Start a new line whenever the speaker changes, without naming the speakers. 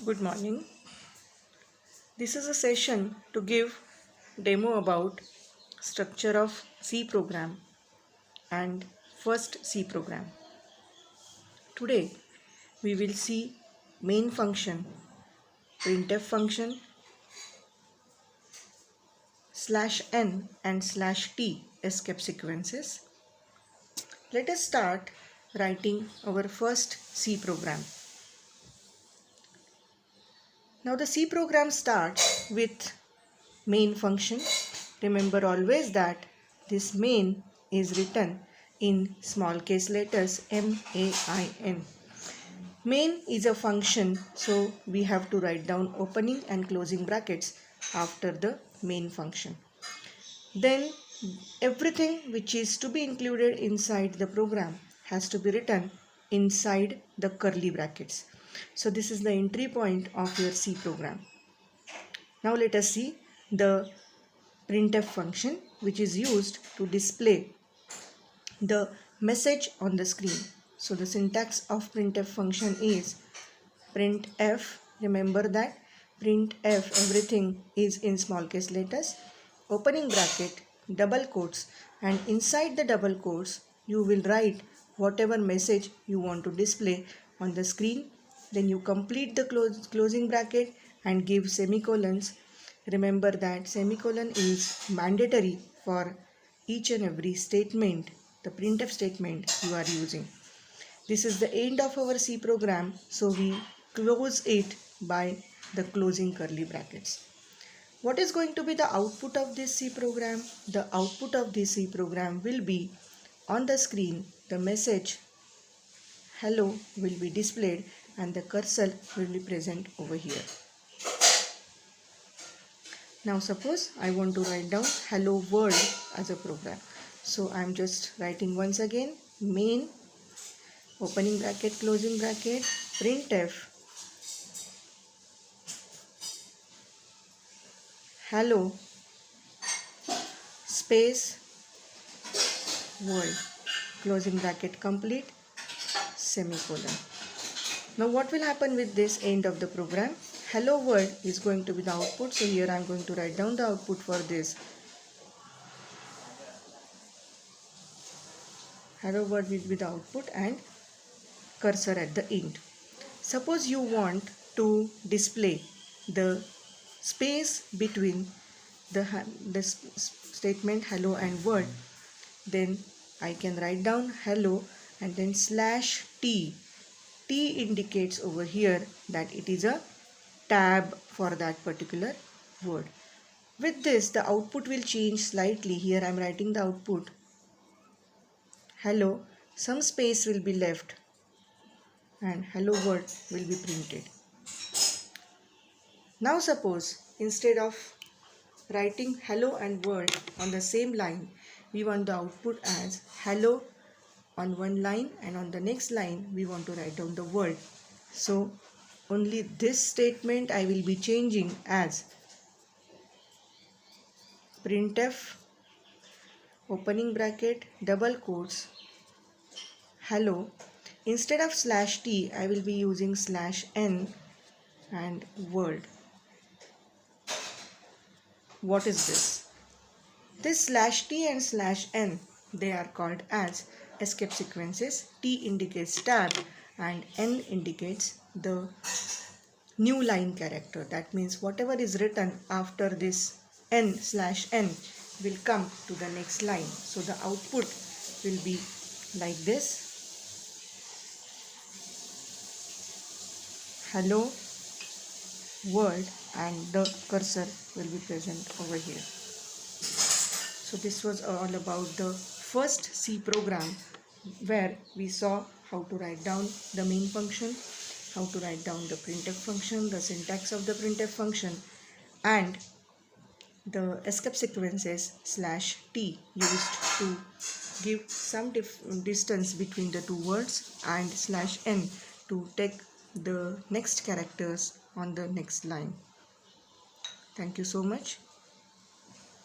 Good morning. This is a session to give demo about structure of C program and first C program. Today we will see main function, printf function, /n and /t escape sequences. Let us start writing our first C program. Now the C program starts with main function. Remember always that this main is written in small case letters MAIN. Main is a function, so we have to write down opening and closing brackets after the main function. Then everything which is to be included inside the program has to be written inside the curly brackets. So this is the entry point of your C program. Now let us see the printf function, which is used to display the message on the screen. So the syntax of printf function is printf. Remember that printf, everything is in small case letters, opening bracket, double quotes, and inside the double quotes you will write whatever message you want to display on the screen. Then you complete the closing bracket and give semicolons. Remember that semicolon is mandatory for each and every statement, the printf statement you are using. This is the end of our C program, so we close it by the closing curly brackets. What is going to be the output of this C program? The output of this C program will be on the screen. The message hello will be displayed and the cursor will be present over here. Now suppose I want to write down hello world as a program. So I am just writing once again main, opening bracket, closing bracket, printf hello space world, closing bracket complete, semicolon. Now what will happen with this end of the program? Hello world is going to be the output. So here I am going to write down the output for this. Hello world will be the output and cursor at the end. Suppose you want to display the space between the statement hello and word, then I can write down hello and then /t. T indicates over here that it is a tab for that particular word. With this, the output will change slightly. Here I am writing the output hello, some space will be left and hello world will be printed. Now suppose instead of writing hello and word on the same line, we want the output as hello on one line and on the next line we want to write down the word. So only this statement I will be changing as printf, opening bracket, double quotes, hello. Instead of /t, I will be using /n and world. What is this? This /t and /n, they are called as escape sequences. T indicates tab and N indicates the new line character. That means whatever is written after this n/n will come to the next line. So the output will be like this. Hello world and the cursor will be present over here. So this was all about the first C program, where we saw how to write down the main function, how to write down the printf function, the syntax of the printf function, and the escape sequences /t used to give some distance between the two words, and /n to take the next characters on the next line. Thank you so much.